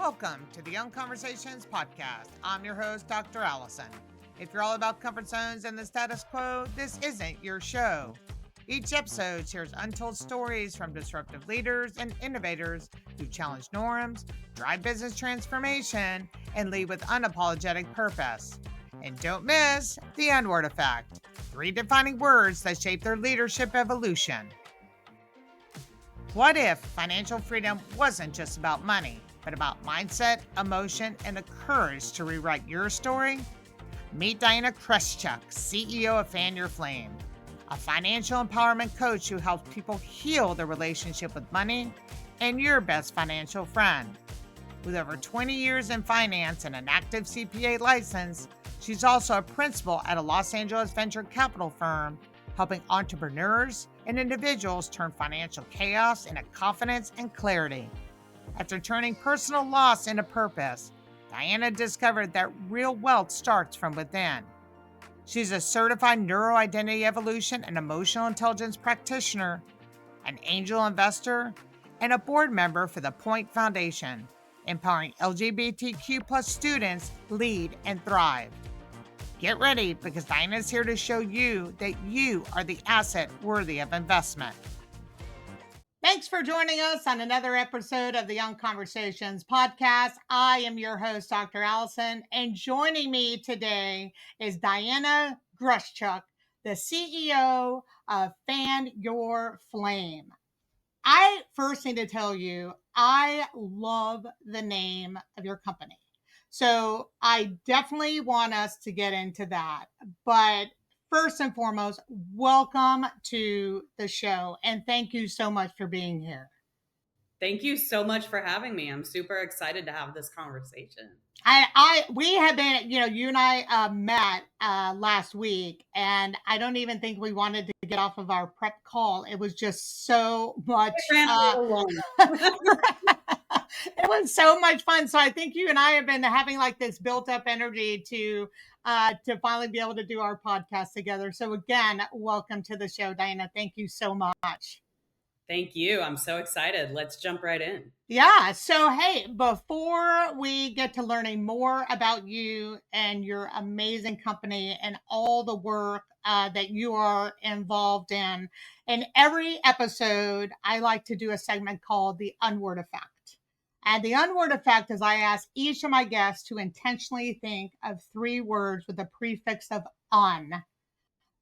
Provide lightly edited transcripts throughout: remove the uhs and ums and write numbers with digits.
Welcome to the Young Conversations podcast. I'm your host, Dr. Allison. If you're all about comfort zones and the status quo, this isn't your show. Each episode shares untold stories from disruptive leaders and innovators who challenge norms, drive business transformation, and lead with unapologetic purpose. And don't miss the N-word effect, 3 defining words that shape their leadership evolution. What if financial freedom wasn't just about money, but about mindset, emotion, and the courage to rewrite your story? Meet Diana Greshtchuk, CEO of Fan Your Flame, a financial empowerment coach who helps people heal their relationship with money and your best financial friend. With over 20 years in finance and an active CPA license, she's also a principal at a Los Angeles venture capital firm, helping entrepreneurs and individuals turn financial chaos into confidence and clarity. After turning personal loss into purpose, Diana discovered that real wealth starts from within. She's a certified neuroidentity evolution and emotional intelligence practitioner, an angel investor, and a board member for the Point Foundation, empowering LGBTQ+ students lead and thrive. Get ready, because Diana's here to show you that you are the asset worthy of investment. Thanks for joining us on another episode of the Young Conversations podcast. I am your host, Dr. Allison, and joining me today is Diana Greshtchuk, the CEO of Fan Your Flame. I first need to tell you, I love the name of your company. So I definitely want us to get into that. But first and foremost, welcome to the show. And thank you so much for being here. Thank you so much for having me. I'm super excited to have this conversation. We have been, you and I met last week, and I don't even think we wanted to get off of our prep call. It was just so much. It ran a little long. It was so much fun. So I think you and I have been having like this built up energy to finally be able to do our podcast together. So again, welcome to the show, Diana. Thank you so much. Thank you. I'm so excited. Let's jump right in. Yeah. So, hey, before we get to learning more about you and your amazing company and all the work that you are involved in every episode, I like to do a segment called the Unword Effect. And the Unword Effect is I ask each of my guests to intentionally think of 3 words with a prefix of un,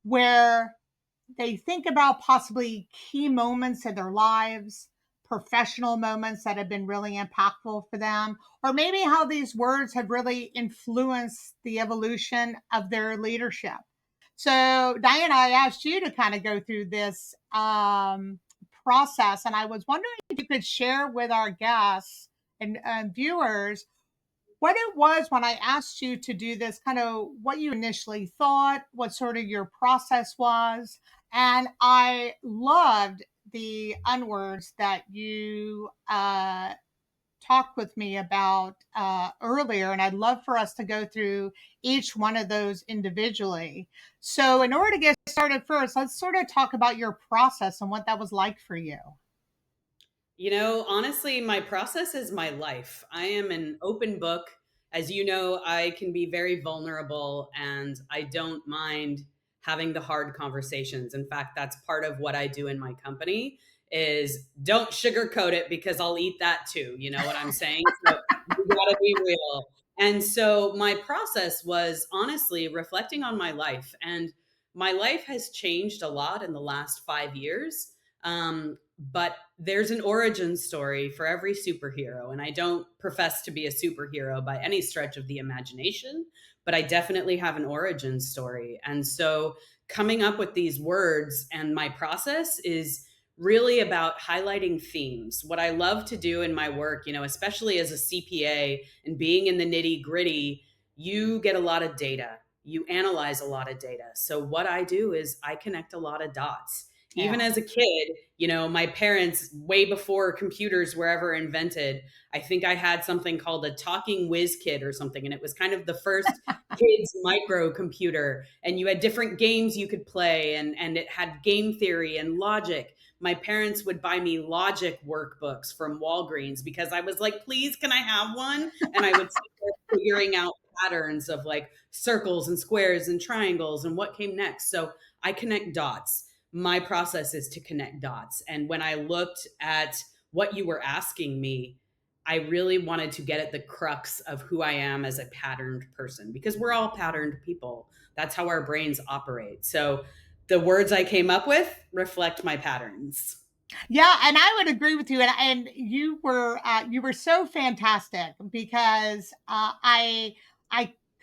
where they think about possibly key moments in their lives, professional moments that have been really impactful for them, or maybe how these words have really influenced the evolution of their leadership. So, Diana, I asked you to kind of go through this process, and I was wondering if you could share with our guests and viewers what it was when I asked you to do this, kind of what you initially thought, what sort of your process was. And I loved the unwords that you talked with me about earlier. And I'd love for us to go through each one of those individually. So in order to get started first, let's sort of talk about your process and what that was like for you. You know, honestly, my process is my life. I am an open book. As you know, I can be very vulnerable, and I don't mind having the hard conversations. In fact, that's part of what I do in my company is don't sugarcoat it, because I'll eat that too. You know what I'm saying? So you gotta be real. And so my process was honestly reflecting on my life, and my life has changed a lot in the last 5 years. But there's an origin story for every superhero. And I don't profess to be a superhero by any stretch of the imagination, but I definitely have an origin story. And so coming up with these words and my process is really about highlighting themes. What I love to do in my work, you know, especially as a CPA and being in the nitty gritty, you get a lot of data. You analyze a lot of data. So what I do is I connect a lot of dots. Even as a kid, you know, my parents, way before computers were ever invented, I think I had something called a talking whiz kid or something. And it was kind of the first kids microcomputer. And you had different games you could play, and it had game theory and logic. my parents would buy me logic workbooks from Walgreens because I was like, please, can I have one? And I would start figuring out patterns of like circles and squares and triangles and what came next. So I connect dots. My process is to connect dots. And when I looked at what you were asking me, I really wanted to get at the crux of who I am as a patterned person, because we're all patterned people. That's how our brains operate. So the words I came up with reflect my patterns. Yeah, and I would agree with you. And you were so fantastic because I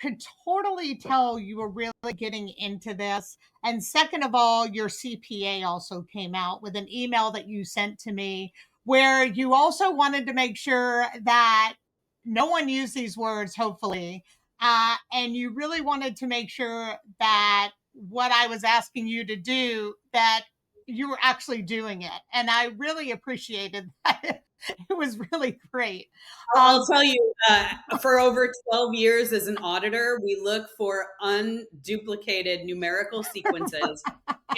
could totally tell you were really getting into this. And second of all, your CPA also came out with an email that you sent to me where you also wanted to make sure that no one used these words, hopefully. And you really wanted to make sure that what I was asking you to do, that you were actually doing it. And I really appreciated that. It was really great. I'll Um, tell you, for over 12 years as an auditor, we look for unduplicated numerical sequences,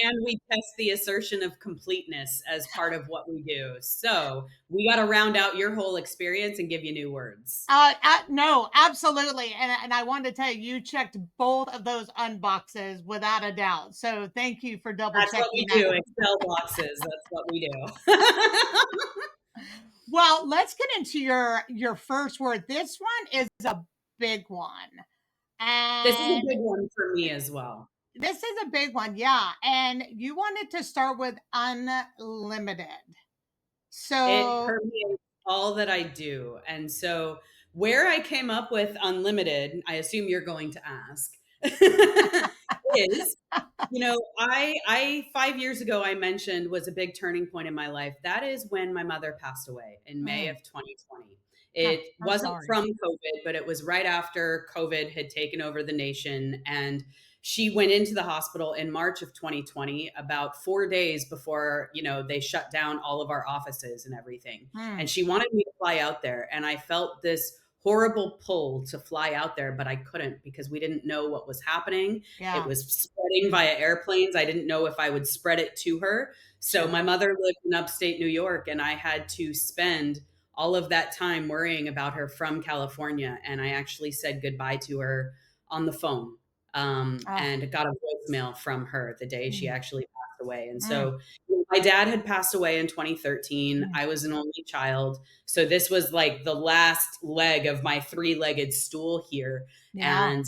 and we test the assertion of completeness as part of what we do. So we got to round out your whole experience and give you new words. no, absolutely. And I wanted to tell you, you checked both of those unboxes without a doubt. So thank you for double That's what checking we that. do, Excel boxes. That's what we do. Well, let's get into your first word. This one is a big one. This is a And big one for me as well. this is a big one, yeah. And you wanted to start with unlimited. It So, permeates all that I do. And so, where I came up with unlimited, I assume you're going to ask, is, I 5 years ago I mentioned was a big turning point in my life. That is when my mother passed away in May mm, of 2020. oh, It I'm wasn't sorry. from COVID, but it was right after COVID had taken over the nation, and she went into the hospital in March of 2020, about 4 days before, they shut down all of our offices and everything. And Mm, she wanted me to fly out there. And I felt this horrible pull to fly out there, but I couldn't because we didn't know what was happening. It yeah, was spreading via airplanes. I didn't know if I would spread it to her. So my sure. mother lived in upstate New York, and I had to spend all of that time worrying about her from California. And I actually said goodbye to her on the phone, Oh, and got a voicemail from her the day she mm, actually passed away. And mm, so my dad had passed away in 2013. mm, I was an only child. So this was like the last leg of my three-legged stool here. yeah. And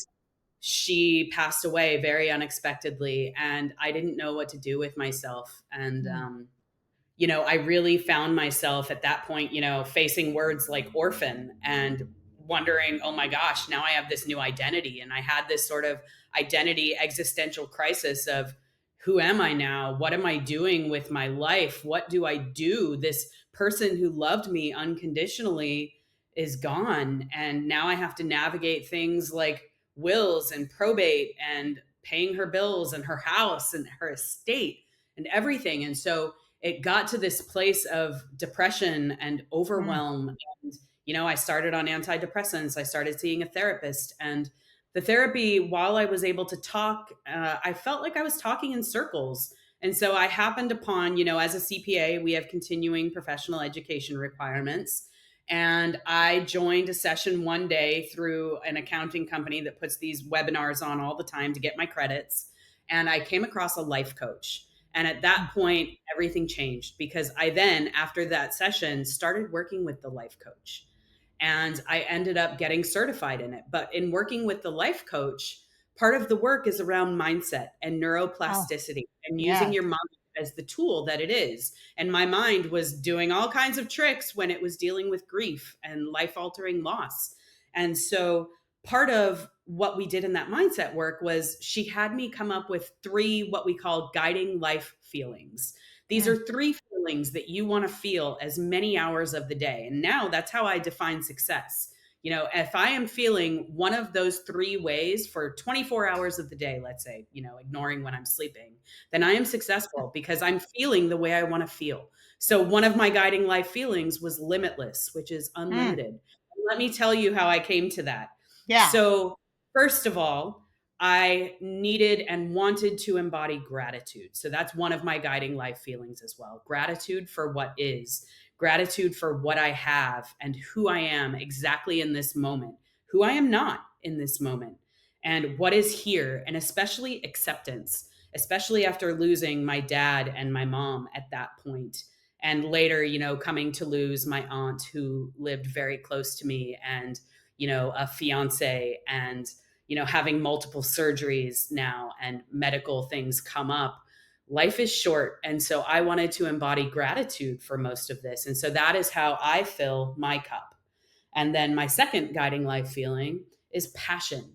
she passed away very unexpectedly. And I didn't know what to do with myself. And, Mm, I really found myself at that point, facing words like orphan and wondering, oh my gosh, now I have this new identity. And I had this sort of identity existential crisis of who am I now? What am I doing with my life? What do I do? This person who loved me unconditionally is gone. And now I have to navigate things like wills and probate and paying her bills and her house and her estate and everything. And so it got to this place of depression and mm, overwhelm. And, I started on antidepressants. I started seeing a therapist. And the therapy, while I was able to talk, I felt like I was talking in circles. And so I happened upon, as a CPA, we have continuing professional education requirements. And I joined a session one day through an accounting company that puts these webinars on all the time to get my credits. And I came across a life coach. And at mm, that point, everything changed because I then, after that session, started working with the life coach. And I ended up getting certified in it. But in working with the life coach, part of the work is around mindset and oh, neuroplasticity and using yes. your mind as the tool that it is. And my mind was doing all kinds of tricks when it was dealing with grief and life altering loss. And so part of what we did in that mindset work was she had me come up with three what we call guiding life feelings. These Mm, are three feelings that you want to feel as many hours of the day. And now that's how I define success. If I am feeling one of those three ways for 24 hours of the day, let's say, ignoring when I'm sleeping, then I am successful because I'm feeling the way I want to feel. So one of my guiding life feelings was limitless, which is mm, unlimited. Let me tell you how I came to that. yeah. So, first of all, I needed and wanted to embody gratitude. So that's one of my guiding life feelings as well. Gratitude for what is, gratitude for what I have and who I am exactly in this moment, who I am not in this moment, and what is here, and especially acceptance, especially after losing my dad and my mom at that point. And later, coming to lose my aunt who lived very close to me, and, a fiance, and having multiple surgeries now and medical things come up. Life is short. And so I wanted to embody gratitude for most of this. And so that is how I fill my cup. And then my second guiding life feeling is passion.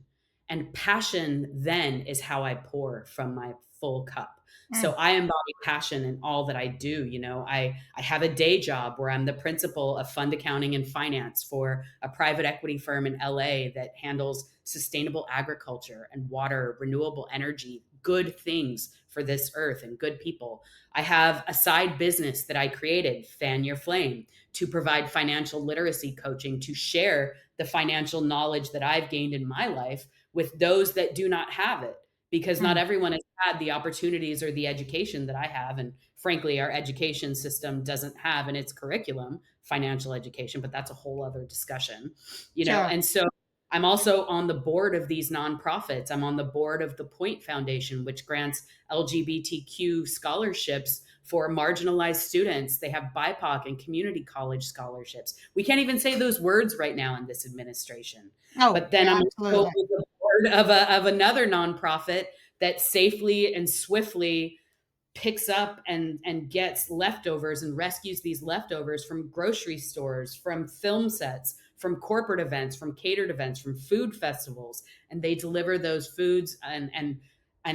And passion then is how I pour from my full cup. So Mm. I embody passion in all that I do. I have a day job where I'm the principal of fund accounting and finance for a private equity firm in LA that handles sustainable agriculture and water, renewable energy, good things for this earth and good people. I have a side business that I created, Fan Your Flame, to provide financial literacy coaching, to share the financial knowledge that I've gained in my life with those that do not have it, because not Mm. everyone has had the opportunities or the education that I have. And frankly, our education system doesn't have in its curriculum financial education, but that's a whole other discussion, Sure. and so I'm also on the board of these nonprofits. I'm on the board of the Point Foundation, which grants LGBTQ scholarships for marginalized students. They have BIPOC and community college scholarships. We can't even say those words right now in this administration. Oh, But then yeah, I'm also absolutely. on the board of another nonprofit that safely and swiftly picks up and gets leftovers and rescues these leftovers from grocery stores, from film sets, from corporate events, from catered events, from food festivals, and they deliver those foods and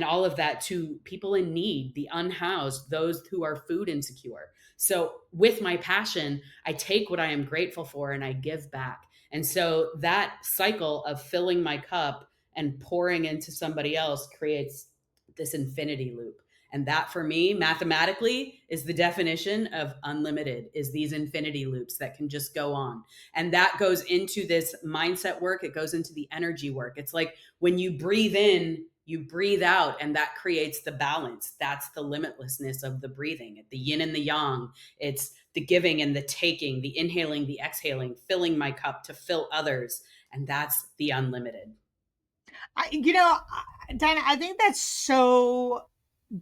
all of that to people in need, the unhoused, those who are food insecure. So with my passion, I take what I am grateful for and I give back. And so that cycle of filling my cup and pouring into somebody else creates this infinity loop. And that for me, mathematically, is the definition of unlimited, is these infinity loops that can just go on. And that goes into this mindset work. It goes into the energy work. It's like when you breathe in, you breathe out, and that creates the balance. That's the limitlessness of the breathing, the yin and the yang. It's the giving and the taking, the inhaling, the exhaling, filling my cup to fill others. And that's the unlimited. Dinah, I think that's so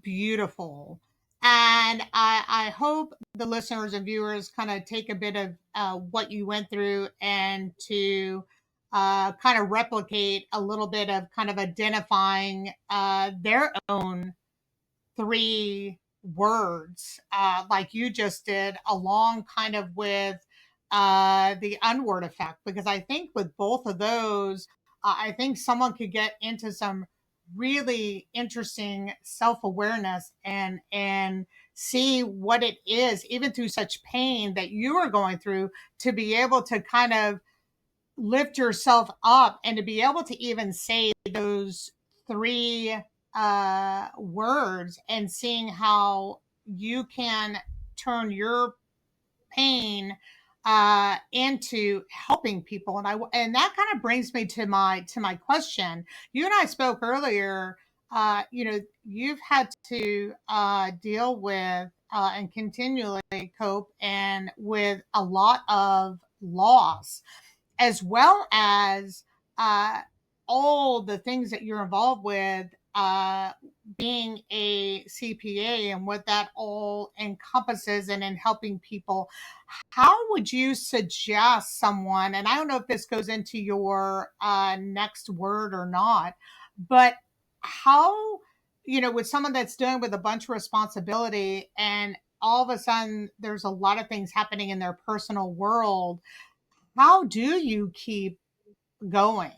beautiful. And I hope the listeners and viewers kind of take a bit of what you went through and to kind of replicate a little bit of kind of identifying their own three words, like you just did, along kind of with the unword effect. Because I think with both of those, I think someone could get into some really interesting self-awareness and see what it is, even through such pain that you are going through, to be able to kind of lift yourself up and to be able to even say those three words, and seeing how you can turn your pain into helping people. And that kind of brings me to my question. You and I spoke earlier. You've had to deal with and continually cope and with a lot of loss, as well as uh, all the things that you're involved with, being a CPA and what that all encompasses, and in helping people. How would you suggest someone, and I don't know if this goes into your next word or not, but how, with someone that's dealing with a bunch of responsibility, and all of a sudden there's a lot of things happening in their personal world, how do you keep going?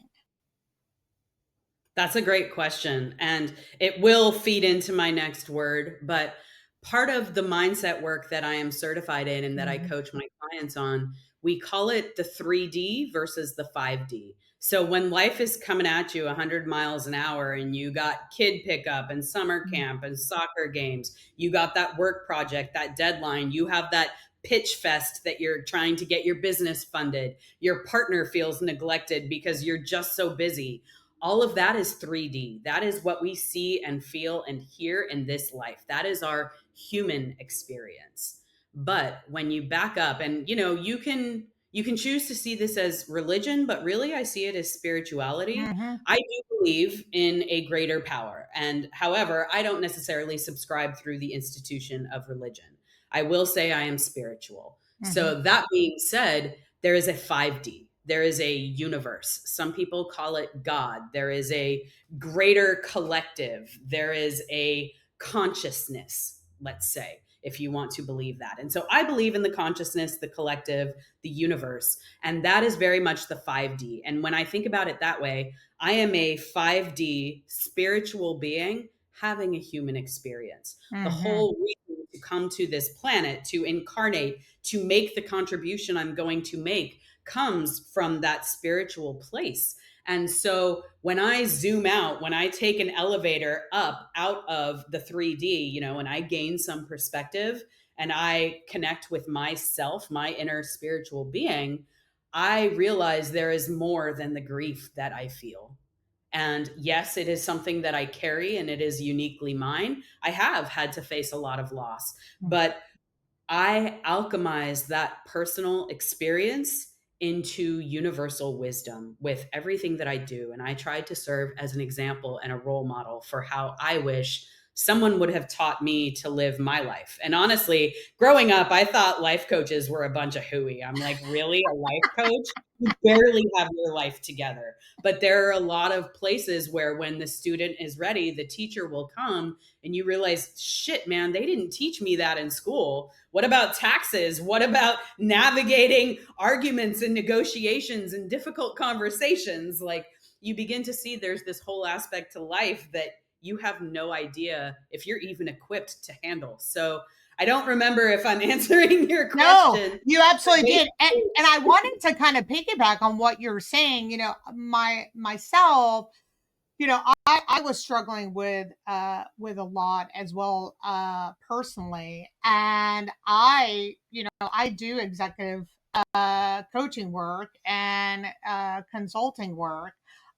That's a great question. And it will feed into my next word. But part of the mindset work that I am certified in and that I Mhm. coach my clients on, we call it the 3D versus the 5D. So when life is coming at you 100 miles an hour and you got kid pickup and summer camp and soccer games, you got that work project, that deadline, you have that pitch fest that you're trying to get your business funded, your partner feels neglected because you're just so busy, all of that is 3D. That is what we see and feel and hear in this life. That is our human experience. But when you back up and you can choose to see this as religion, but really I see it as spirituality. Mm-hmm. I do believe in a greater power. And however, I don't necessarily subscribe through the institution of religion. I will say I am spiritual. Mm-hmm. So that being said, there is a 5D. There is a universe. Some people call it God. There is a greater collective. There is a consciousness, let's say, if you want to believe that. And so I believe in the consciousness, the collective, the universe. And that is very much the 5D. And when I think about it that way, I am a 5D spiritual being having a human experience. The Mm-hmm. whole reason to come to this planet, to incarnate, to make the contribution I'm going to make comes from that spiritual place. And so when I zoom out, when I take an elevator up out of the 3D, and I gain some perspective and I connect with myself, my inner spiritual being, I realize there is more than the grief that I feel. And yes, it is something that I carry and it is uniquely mine. I have had to face a lot of loss, but I alchemize that personal experience into universal wisdom with everything that I do. And I try to serve as an example and a role model for how I wish someone would have taught me to live my life. And honestly, growing up, I thought life coaches were a bunch of hooey. I'm like, really? A life coach? You barely have your life together. But there are a lot of places where when the student is ready, the teacher will come and you realize, shit, man, they didn't teach me that in school. What about taxes? What about navigating arguments and negotiations and difficult conversations? Like, you begin to see there's this whole aspect to life that you have no idea if you're even equipped to handle. So I don't remember if I'm answering your No, question. you absolutely did. And I wanted to kind of piggyback on what you're saying. Myself, I was struggling with a lot as well, personally. And I do executive coaching work and consulting work.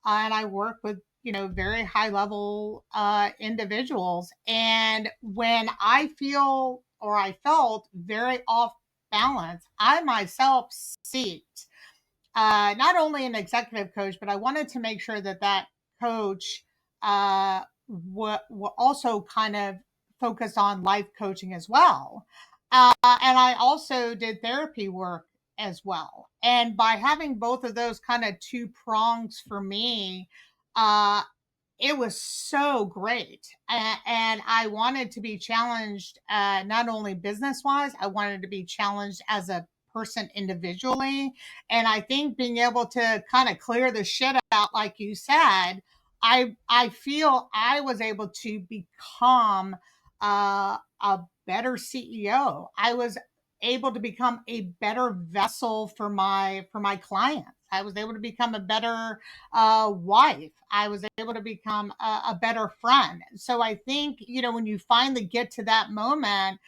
And I work with, very high level individuals. And when I feel or I felt very off balance, I myself seeked not only an executive coach, but I wanted to make sure that that coach also kind of focused on life coaching as well. And I also did therapy work as well. And by having both of those kind of two prongs for me, uh, it was so great. And I wanted to be challenged, not only business wise, I wanted to be challenged as a person individually. And I think being able to kind of clear the shit out, like you said, I feel I was able to become a better CEO. I was able to become a better vessel for my clients. I was able to become a better wife. I was able to become a better friend. So I think, when you finally get to that moment,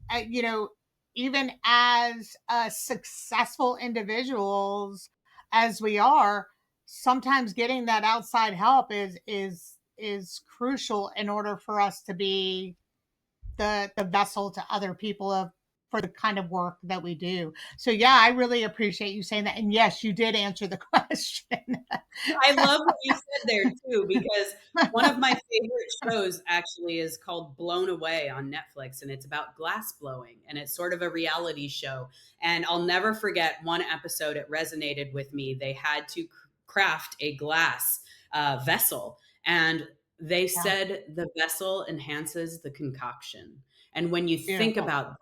uh, you know, even as successful individuals as we are, sometimes getting that outside help is crucial in order for us to be the vessel to other people for the kind of work that we do. So yeah, I really appreciate you saying that. And yes, you did answer the question. I love what you said there too, because one of my favorite shows actually is called Blown Away on Netflix, and it's about glass blowing, and it's sort of a reality show. And I'll never forget one episode, it resonated with me. They had to craft a glass vessel, and they Yeah, said the vessel enhances the concoction. And when you think beautiful. about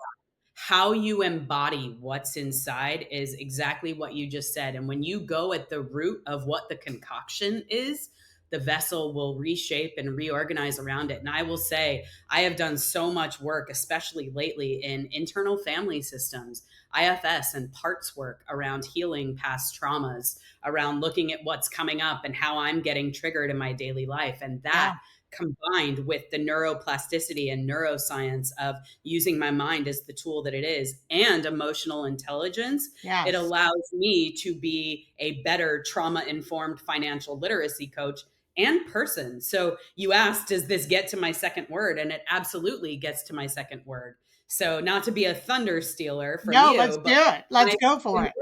how you embody what's inside is exactly what you just said. And when you go at the root of what the concoction is, the vessel will reshape and reorganize around it. And I will say, I have done so much work, especially lately, in internal family systems, IFS, and parts work around healing past traumas, around looking at what's coming up and how I'm getting triggered in my daily life. And that Yeah. combined with the neuroplasticity and neuroscience of using my mind as the tool that it is and emotional intelligence, it Yes. allows me to be a better trauma informed financial literacy coach and person. So you asked, does this get to my second word? And it absolutely gets to my second word. So not to be a thunder stealer from No, let's you, do but it. Let's my go for it.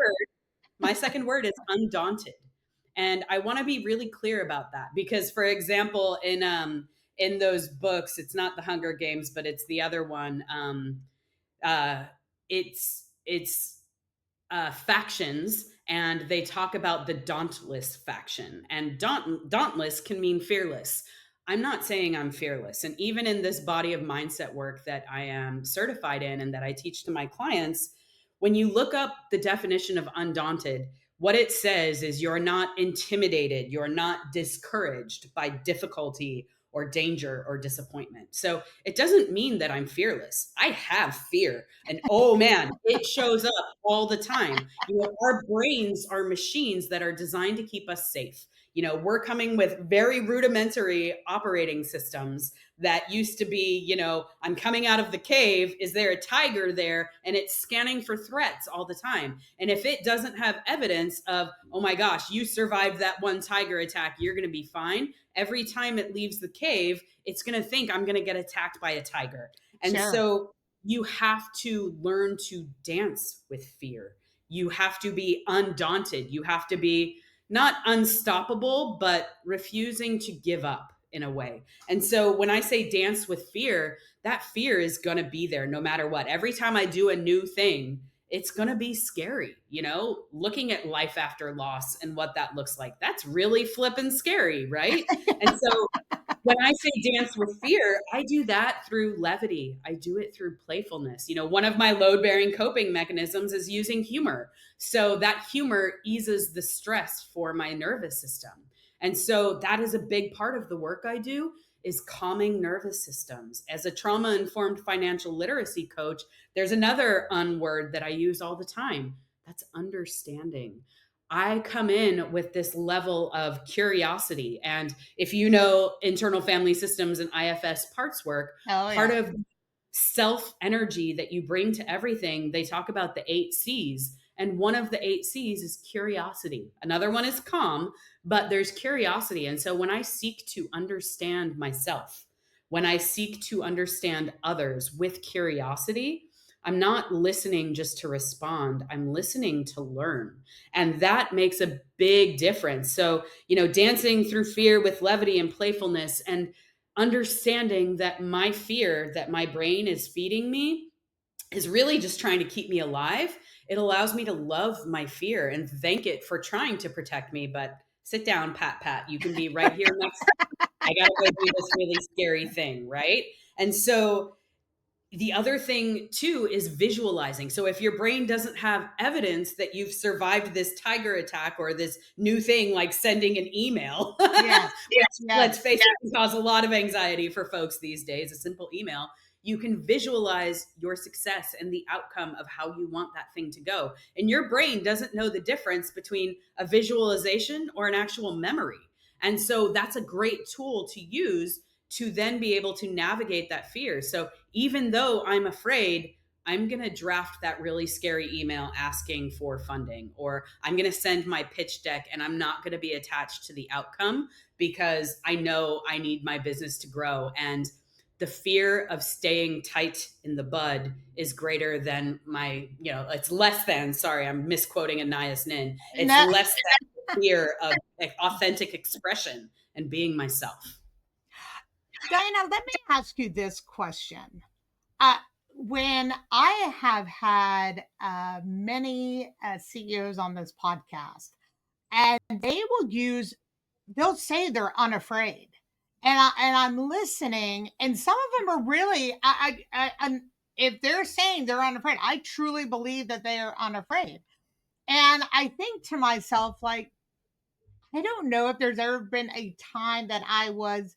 my second word is undaunted. And I want to be really clear about that because, for example, in those books, it's not the Hunger Games, but it's the other one. Uh, it's factions, and they talk about the dauntless faction. And dauntless can mean fearless. I'm not saying I'm fearless. And even in this body of mindset work that I am certified in and that I teach to my clients, when you look up the definition of undaunted, what it says is you're not intimidated, you're not discouraged by difficulty or danger or disappointment. So it doesn't mean that I'm fearless. I have fear. And oh man, it shows up all the time. Our brains are machines that are designed to keep us safe. We're coming with very rudimentary operating systems that used to be, I'm coming out of the cave. Is there a tiger there? And it's scanning for threats all the time. And if it doesn't have evidence of, oh my gosh, you survived that one tiger attack, you're going to be fine. Every time it leaves the cave, it's going to think I'm going to get attacked by a tiger. And Sure. so you have to learn to dance with fear. You have to be undaunted. You have to be not unstoppable, but refusing to give up in a way. And so when I say dance with fear, that fear is going to be there no matter what. Every time I do a new thing, it's going to be scary. Looking at life after loss and what that looks like, that's really flippin' scary, right? And so when I say dance with fear, I do that through levity. I do it through playfulness. One of my load bearing coping mechanisms is using humor. So that humor eases the stress for my nervous system. And so that is a big part of the work I do is calming nervous systems. As a trauma informed financial literacy coach, there's another unword that I use all the time. That's understanding. I come in with this level of curiosity. And if you know internal family systems and IFS parts work, part of self energy that you bring to everything, they talk about the 8 C's. And one of the 8 C's is curiosity. Another one is calm, but there's curiosity. And so when I seek to understand myself, when I seek to understand others with curiosity, I'm not listening just to respond. I'm listening to learn. And that makes a big difference. So, dancing through fear with levity and playfulness and understanding that my fear that my brain is feeding me is really just trying to keep me alive. It allows me to love my fear and thank it for trying to protect me. But sit down, Pat. You can be right here next. I got to go do this really scary thing, right? And so the other thing too is visualizing. So if your brain doesn't have evidence that you've survived this tiger attack or this new thing like sending an email, Yes. which let's face it, can cause a lot of anxiety for folks these days, a simple email, you can visualize your success and the outcome of how you want that thing to go. And your brain doesn't know the difference between a visualization or an actual memory. And so that's a great tool to use to then be able to navigate that fear. So even though I'm afraid, I'm going to draft that really scary email asking for funding, or I'm going to send my pitch deck and I'm not going to be attached to the outcome because I know I need my business to grow. And the fear of staying tight in the bud is greater than it's less than, sorry, I'm misquoting Anais Nin. It's less than the fear of authentic expression and being myself. Diana, let me ask you this question. When I have had many CEOs on this podcast, and they'll say they're unafraid, and I'm listening, and some of them are really, if they're saying they're unafraid, I truly believe that they are unafraid, and I think to myself, like, I don't know if there's ever been a time that I was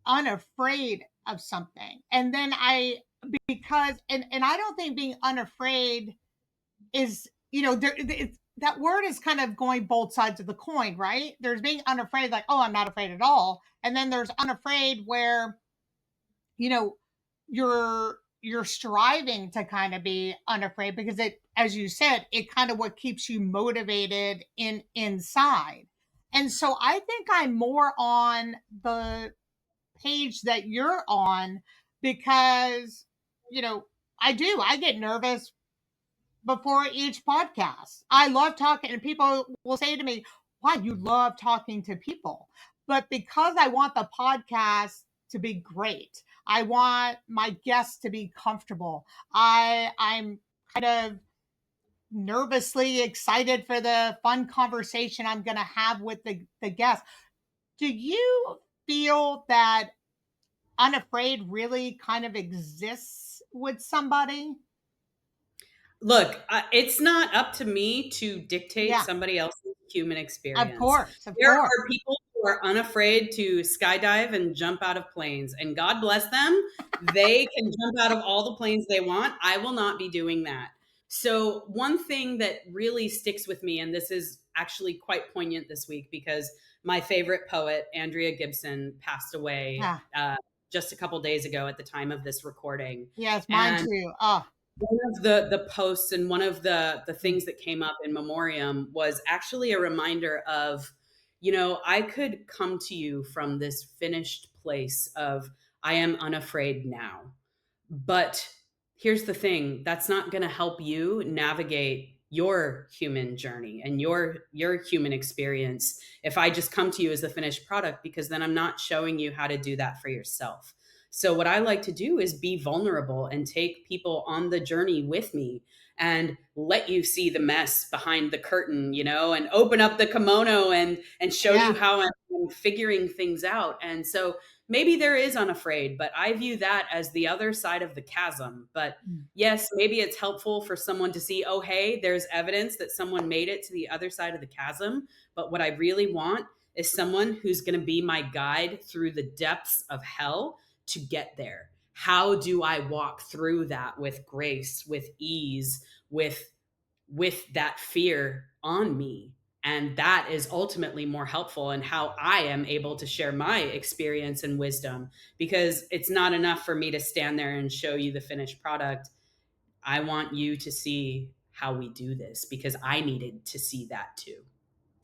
unafraid of something. And then because, and I don't think being unafraid is, that word is kind of going both sides of the coin, right? There's being unafraid, like, oh, I'm not afraid at all. And then there's unafraid where, you know, you're striving to kind of be unafraid because it, as you said, it kind of what keeps you motivated inside. And so I think I'm more on the page that you're on because, you know, I get nervous before each podcast. I love talking, and people will say to me, "Why you love talking to people?" But because I want the podcast to be great, I want my guests to be comfortable. I'm kind of nervously excited for the fun conversation I'm going to have with the guests. Do you feel that unafraid really kind of exists with somebody? Look, it's not up to me to dictate Yeah, somebody else's human of experience. course, of There course. are people who are unafraid to skydive and jump out of planes, and God bless them. They can jump out of all the planes they want. I will not be doing that. So, one thing that really sticks with me, and this is actually quite poignant this week because my favorite poet, Andrea Gibson, passed away Yeah, just a couple days ago at the time of this recording. yes, mine And too. Oh, one of the posts and one of the things that came up in memoriam was actually a reminder of, I could come to you from this finished place of I am unafraid now. But here's the thing, that's not going to help you navigate your human journey and your human experience if I just come to you as the finished product, because then I'm not showing you how to do that for yourself. So what I like to do is be vulnerable and take people on the journey with me and let you see the mess behind the curtain, and open up the kimono and show you yeah, how I'm figuring things out. And so maybe there is unafraid, but I view that as the other side of the chasm. But mm, yes, maybe it's helpful for someone to see, oh, hey, there's evidence that someone made it to the other side of the chasm. But what I really want is someone who's going to be my guide through the depths of hell to get there. How do I walk through that with grace, with ease, with that fear on me? And that is ultimately more helpful in how I am able to share my experience and wisdom, because it's not enough for me to stand there and show you the finished product. I want you to see how we do this because I needed to see that too.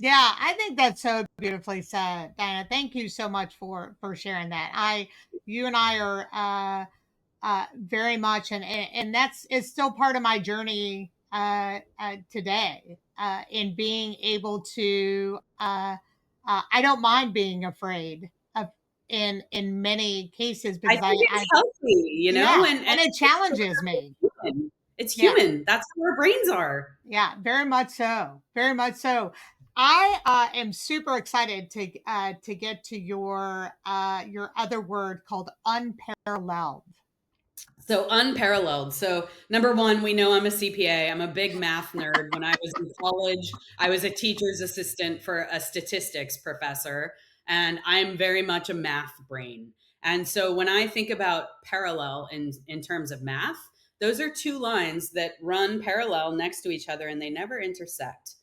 yeah. I think that's so beautifully said, Diana. Thank you so much for sharing that. You and I are very much, and that's it's still part of my journey today in being able to. I don't mind being afraid of in many cases I because think it's I healthy, yeah, and and it it's challenges me. human. It's Yeah, human. That's how our brains are. yeah, very much so, very much so. I am super excited to get to your other word called unparalleled. So unparalleled. So number one, we know I'm a CPA. I'm a big math nerd. When I was in college, I was a teacher's assistant for a statistics professor, and I'm very much a math brain. And so when I think about parallel in terms of math, those are two lines that run parallel next to each other and they never intersect.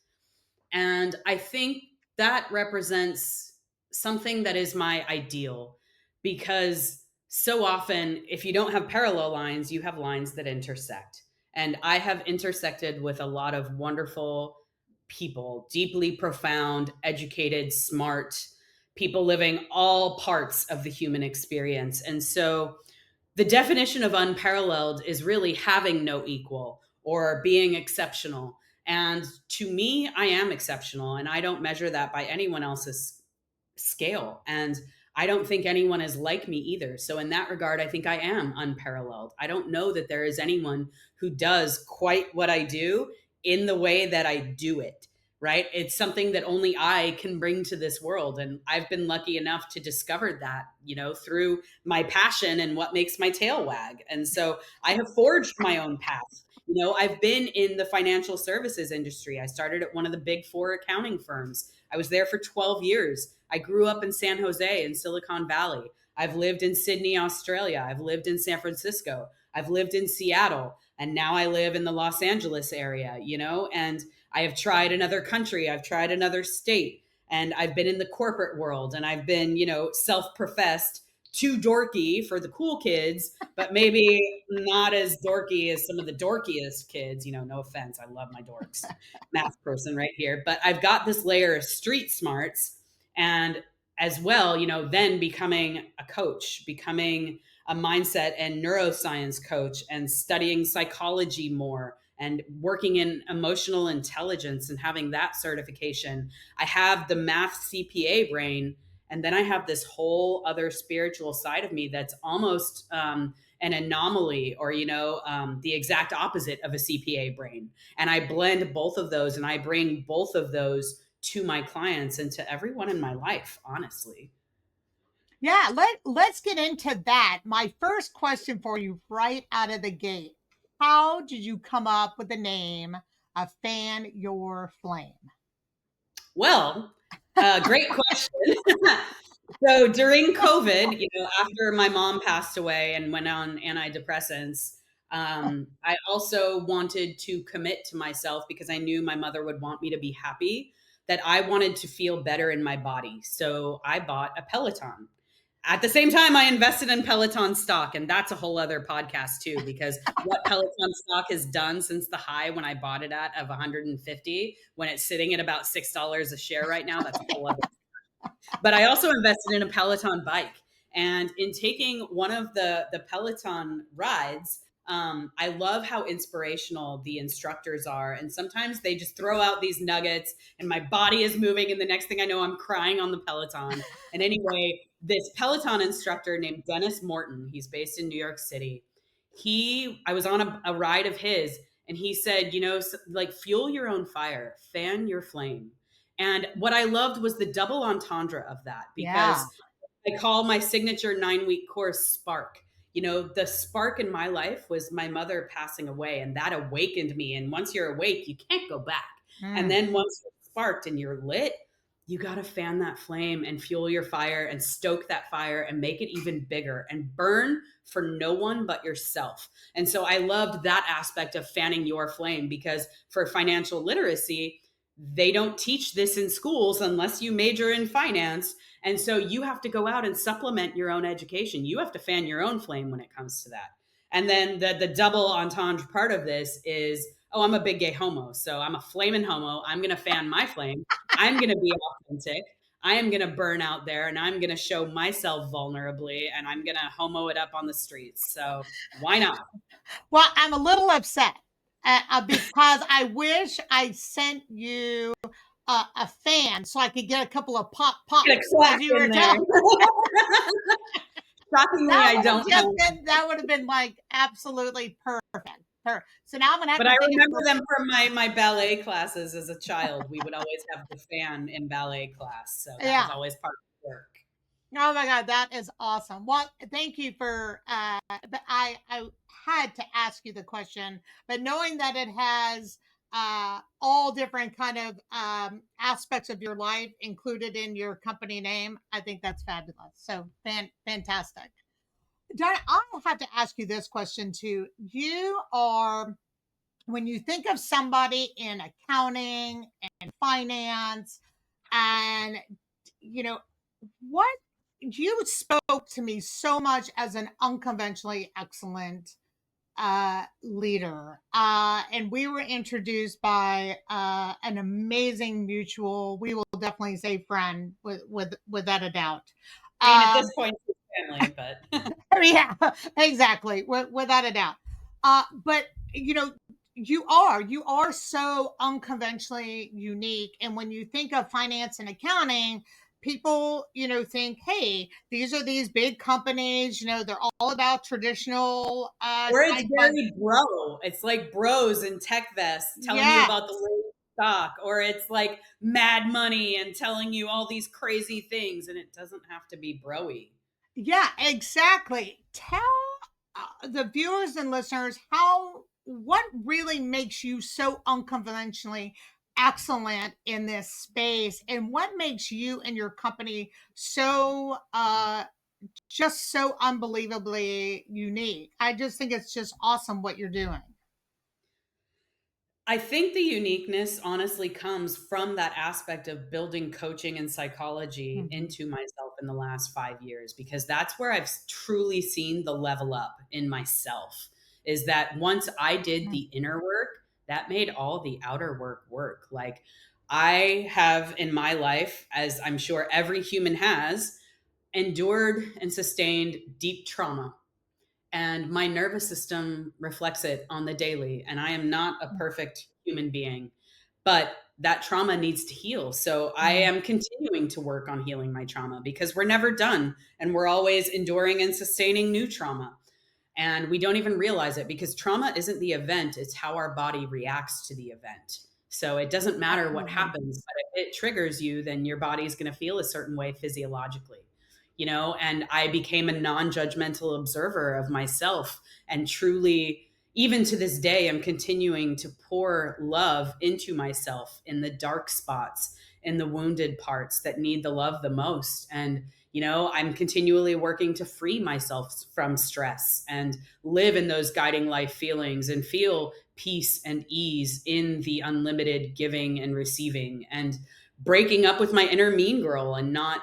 And I think that represents something that is my ideal, because so often, if you don't have parallel lines, you have lines that intersect. And I have intersected with a lot of wonderful people, deeply profound, educated, smart people living all parts of the human experience. And so the definition of unparalleled is really having no equal or being exceptional. And to me, I am exceptional, and I don't measure that by anyone else's scale. And I don't think anyone is like me either. So, in that regard, I think I am unparalleled. I don't know that there is anyone who does quite what I do in the way that I do it, right? It's something that only I can bring to this world. And I've been lucky enough to discover that, through my passion and what makes my tail wag. And so I have forged my own path. I've been in the financial services industry. I started at one of the big four accounting firms. I was there for 12 years. I grew up in San Jose in Silicon Valley. I've lived in Sydney, Australia. I've lived in San Francisco. I've lived in Seattle. And now I live in the Los Angeles area, and I have tried another country. I've tried another state. And I've been in the corporate world, and I've been, self-professed too dorky for the cool kids, but maybe not as dorky as some of the dorkiest kids. No offense. I love my dorks. Math person right here. But I've got this layer of street smarts And as well, then becoming a coach, becoming a mindset and neuroscience coach, and studying psychology more, and working in emotional intelligence and having that certification. I have the math CPA brain. And then I have this whole other spiritual side of me that's almost an anomaly, or, the exact opposite of a CPA brain. And I blend both of those, and I bring both of those to my clients and to everyone in my life, honestly. Yeah, let's get into that. My first question for you right out of the gate. How did you come up with the name of Fan Your Flame? Well, great question. So during COVID, after my mom passed away and went on antidepressants, I also wanted to commit to myself, because I knew my mother would want me to be happy, that I wanted to feel better in my body. So I bought a Peloton. At the same time, I invested in Peloton stock, and that's a whole other podcast too, because what Peloton stock has done since the high when I bought it at of 150, when it's sitting at about $6 a share right now, that's a whole other. But I also invested in a Peloton bike, and in taking one of the Peloton rides, I love how inspirational the instructors are. And sometimes they just throw out these nuggets, and my body is moving. And the next thing I know, I'm crying on the Peloton. And anyway, this Peloton instructor named Dennis Morton, he's based in New York City. I was on a ride of his, and he said, like, fuel your own fire, fan your flame. And what I loved was the double entendre of that, Yeah. because I call my signature 9-week course Spark. The spark in my life was my mother passing away, and that awakened me. And once you're awake, you can't go back. And Mm. then once you're sparked and you're lit, you got to fan that flame and fuel your fire and stoke that fire and make it even bigger and burn for no one but yourself. And so I loved that aspect of fanning your flame, because for financial literacy, they don't teach this in schools unless you major in finance. And so you have to go out and supplement your own education. You have to fan your own flame when it comes to that. And then the double entendre part of this is, oh, I'm a big gay homo. So I'm a flaming homo. I'm going to fan my flame. I'm going to be authentic. I am going to burn out there, and I'm going to show myself vulnerably, and I'm going to homo it up on the streets. So why not? Well, I'm a little upset because I wish I sent you a fan so I could get a couple of Get a pops as clap you were in there. telling. Shockingly, That I would have don't have. just been that would have been like absolutely perfect. So now I'm gonna have But to I think remember of. them from my ballet classes as a child. We would always have the fan in ballet class, so that was Yeah. always part of the work. Oh my God, that is awesome. Well, thank you for. But I had to ask you the question, but knowing that it has all different kind of aspects of your life included in your company name, I think that's fabulous. So fantastic. Diana, I'll have to ask you this question too. You are, when you think of somebody in accounting and finance, and you know what, you spoke to me so much as an unconventionally excellent leader. And we were introduced by an amazing mutual, we will definitely say friend, without a doubt. I mean, at Um, this point, it's family, but yeah, exactly, without a doubt. But you are so unconventionally unique, and when you think of finance and accounting, people think, hey, these are these big companies, they're all about traditional or it's type of. very bro. It's like bros in tech vests telling you Yeah, about the latest stock, or it's like Mad Money and telling you all these crazy things, and it doesn't have to be broy. yeah, exactly. Tell the viewers and listeners what really makes you so unconventionally excellent in this space, and what makes you and your company so just so unbelievably unique. I just think it's just awesome what you're doing. I think the uniqueness honestly comes from that aspect of building coaching and psychology Mhm. into myself in the last 5 years, because that's where I've truly seen the level up in myself. Is that once I did the inner work, that made all the outer work work. Like, I have in my life, as I'm sure every human has, endured and sustained deep trauma. And my nervous system reflects it on the daily. And I am not a perfect human being, but that trauma needs to heal. So I Mm. am continuing to work on healing my trauma because we're never done and we're always enduring and sustaining new trauma. And we don't even realize it because trauma isn't the event, it's how our body reacts to the event. So it doesn't matter what Absolutely. happens, but if it triggers you, then your body is going to feel a certain way physiologically. And I became a non-judgmental observer of myself, and truly, even to this day, I'm continuing to pour love into myself in the dark spots, in the wounded parts that need the love the most. And I'm continually working to free myself from stress and live in those guiding life feelings and feel peace and ease in the unlimited giving and receiving, and breaking up with my inner mean girl and not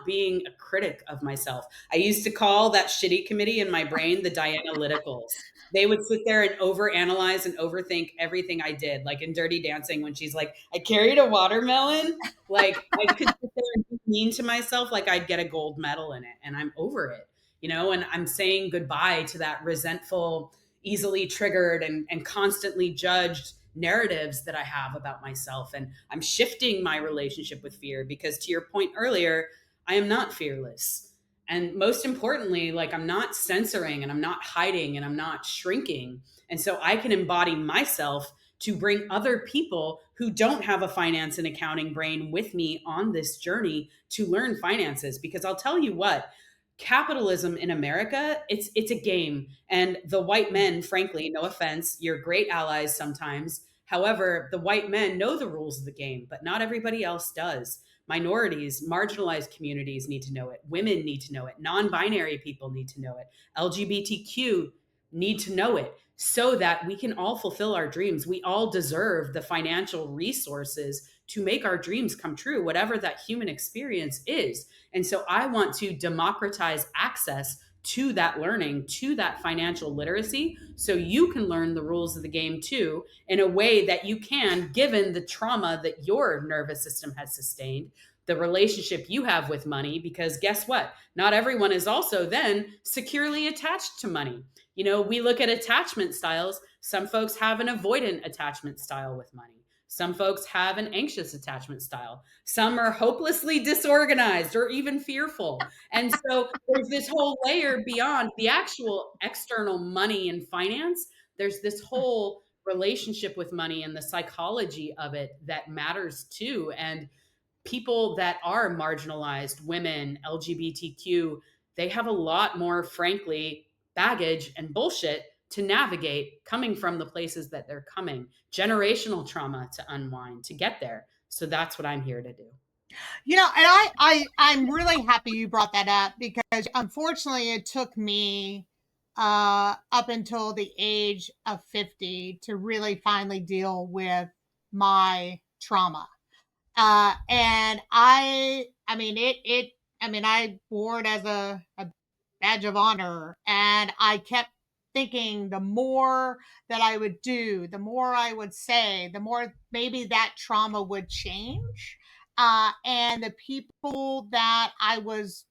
being a critic of myself. I used to call that shitty committee in my brain the Dianalyticals. They would sit there and overanalyze and overthink everything I did, like in Dirty Dancing when she's like, I carried a watermelon. Like I could sit there and be mean to myself like I'd get a gold medal in it, and I'm over it. And I'm saying goodbye to that resentful, easily triggered and constantly judged narratives that I have about myself. And I'm shifting my relationship with fear because, to your point earlier, I am not fearless. And most importantly, like, I'm not censoring and I'm not hiding and I'm not shrinking. And so I can embody myself to bring other people who don't have a finance and accounting brain with me on this journey to learn finances. Because I'll tell you what, capitalism in America, it's a game. And the white men, frankly, no offense, you're great allies sometimes. However, the white men know the rules of the game, but not everybody else does. Minorities, marginalized communities need to know it. Women need to know it. Non-binary people need to know it. LGBTQ need to know it so that we can all fulfill our dreams. We all deserve the financial resources to make our dreams come true, whatever that human experience is. And so I want to democratize access to that learning, to that financial literacy, so you can learn the rules of the game too, in a way that you can, given the trauma that your nervous system has sustained, the relationship you have with money. Because guess what? Not everyone is also then securely attached to money. We look at attachment styles. Some folks have an avoidant attachment style with money. Some folks have an anxious attachment style. Some are hopelessly disorganized or even fearful. And so there's this whole layer beyond the actual external money and finance. There's this whole relationship with money and the psychology of it that matters too. And people that are marginalized, women, LGBTQ, they have a lot more, frankly, baggage and bullshit to navigate coming from the places that they're coming, generational trauma to unwind to get there. So that's what I'm here to do. And I'm really happy you brought that up, because unfortunately it took me up until the age of 50 to really finally deal with my trauma. And I mean, I wore it as a badge of honor. And I kept thinking the more that I would do, the more I would say, the more maybe that trauma would change. And the people that I was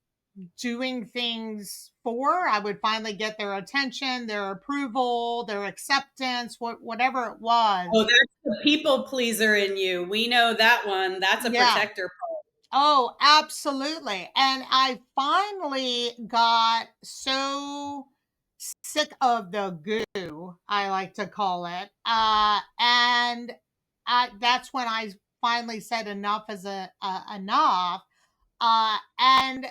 doing things for, I would finally get their attention, their approval, their acceptance, whatever it was. Oh, that's the people pleaser in you. We know that one. That's a Yeah. protector. Oh, absolutely. And I finally got so sick of the goo, I like to call it. And that's when I finally said enough is enough. And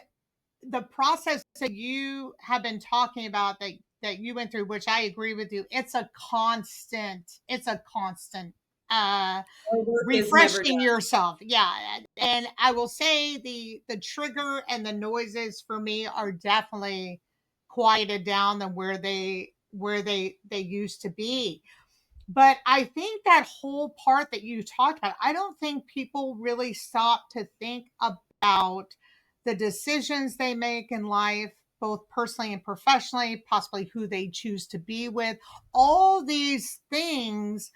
the process that you have been talking about, that you went through, which I agree with you, it's a constant Our work is never refreshing done. yourself. Yeah. And I will say the trigger and the noises for me are definitely quieted down than where they used to be. But I think that whole part that you talked about, I don't think people really stop to think about the decisions they make in life, both personally and professionally, possibly who they choose to be with. All these things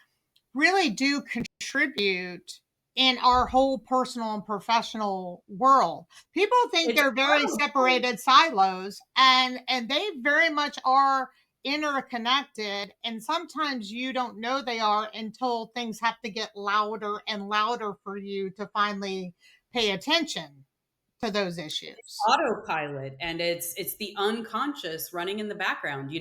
really do contribute in our whole personal and professional world. People think It's they're very autopilot. separated silos, and they very much are interconnected, and sometimes you don't know they are until things have to get louder and louder for you to finally pay attention to those issues. Autopilot, and it's the unconscious running in the background.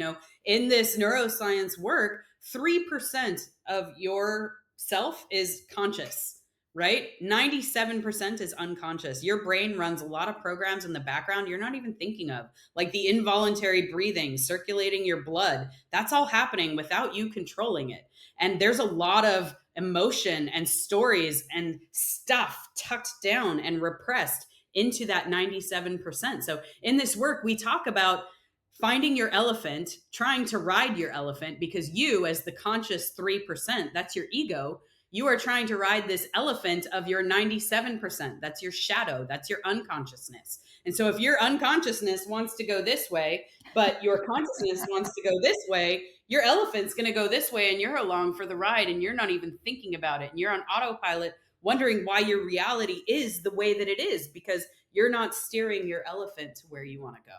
In this neuroscience work, 3% of your self is conscious, right? 97% is unconscious. Your brain runs a lot of programs in the background you're not even thinking of, like the involuntary breathing, circulating your blood. That's all happening without you controlling it. And there's a lot of emotion and stories and stuff tucked down and repressed into that 97%. So in this work, we talk about finding your elephant, trying to ride your elephant, because you, as the conscious 3%, that's your ego, you are trying to ride this elephant of your 97%. That's your shadow, that's your unconsciousness. And so if your unconsciousness wants to go this way, but your consciousness wants to go this way, your elephant's going to go this way and you're along for the ride and you're not even thinking about it. And you're on autopilot wondering why your reality is the way that it is because you're not steering your elephant to where you want to go.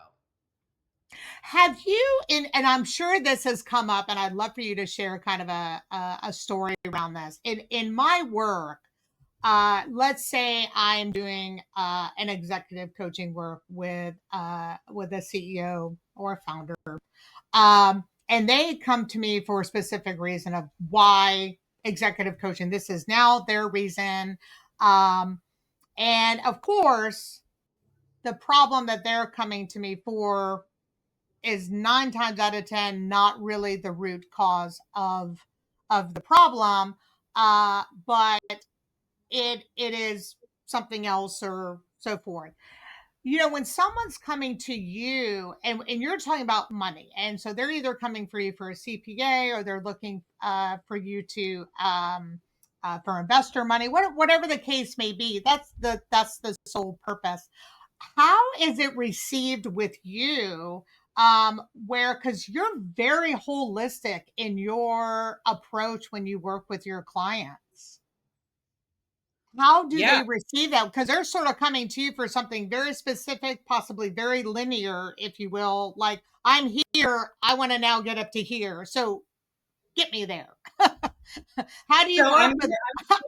Have you, and I'm sure this has come up, and I'd love for you to share kind of a story around this. In my work, let's say I'm doing an executive coaching work with a CEO or a founder, and they come to me for a specific reason of why executive coaching. This is now their reason, and of course, the problem that they're coming to me for is 9 times out of 10 not really the root cause of the problem, but it is something else or so forth. When someone's coming to you and you're talking about money, and so they're either coming for you for a CPA or they're looking for you to for investor money, whatever the case may be, that's the sole purpose. How is it received with you? Where, because you're very holistic in your approach when you work with your clients. How do Yeah. they receive that? Because they're sort of coming to you for something very specific, possibly very linear, if you will. Like, I'm here, I want to now get up to here. So get me there. How do you So work I'm with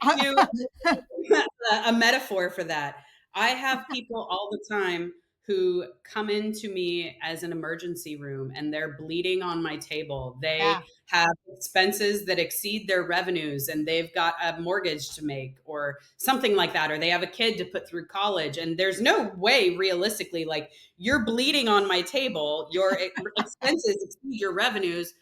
going to give you a metaphor for that. I have people all the time who come into me as an emergency room and they're bleeding on my table. They yeah, have expenses that exceed their revenues and they've got a mortgage to make or something like that, or they have a kid to put through college. And there's no way realistically, like you're bleeding on my table, your expenses exceed your revenues.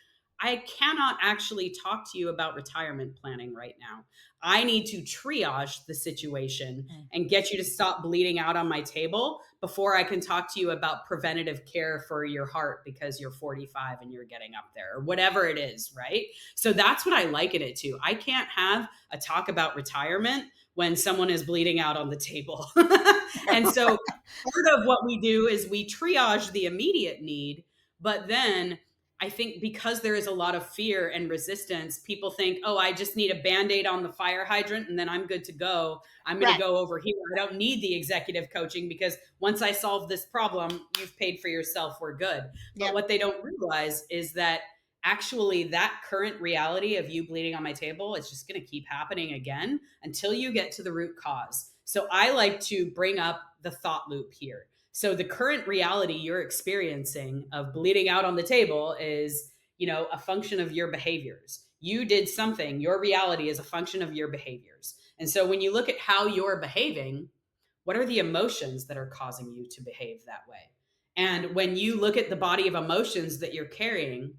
I cannot actually talk to you about retirement planning right now. I need to triage the situation and get you to stop bleeding out on my table before I can talk to you about preventative care for your heart because you're 45 and you're getting up there or whatever it is, right? So that's what I liken it to. I can't have a talk about retirement when someone is bleeding out on the table. And so part of what we do is we triage the immediate need, but then I think because there is a lot of fear and resistance, people think, oh, I just need a band-aid on the fire hydrant and then I'm good to go. I'm going to right. go over here. I don't need the executive coaching because once I solve this problem, you've paid for yourself. We're good. But Yep. what they don't realize is that actually that current reality of you bleeding on my table, it's just going to keep happening again until you get to the root cause. So I like to bring up the thought loop here. So the current reality you're experiencing of bleeding out on the table is, a function of your behaviors. You did something, your reality is a function of your behaviors. And so when you look at how you're behaving, what are the emotions that are causing you to behave that way? And when you look at the body of emotions that you're carrying,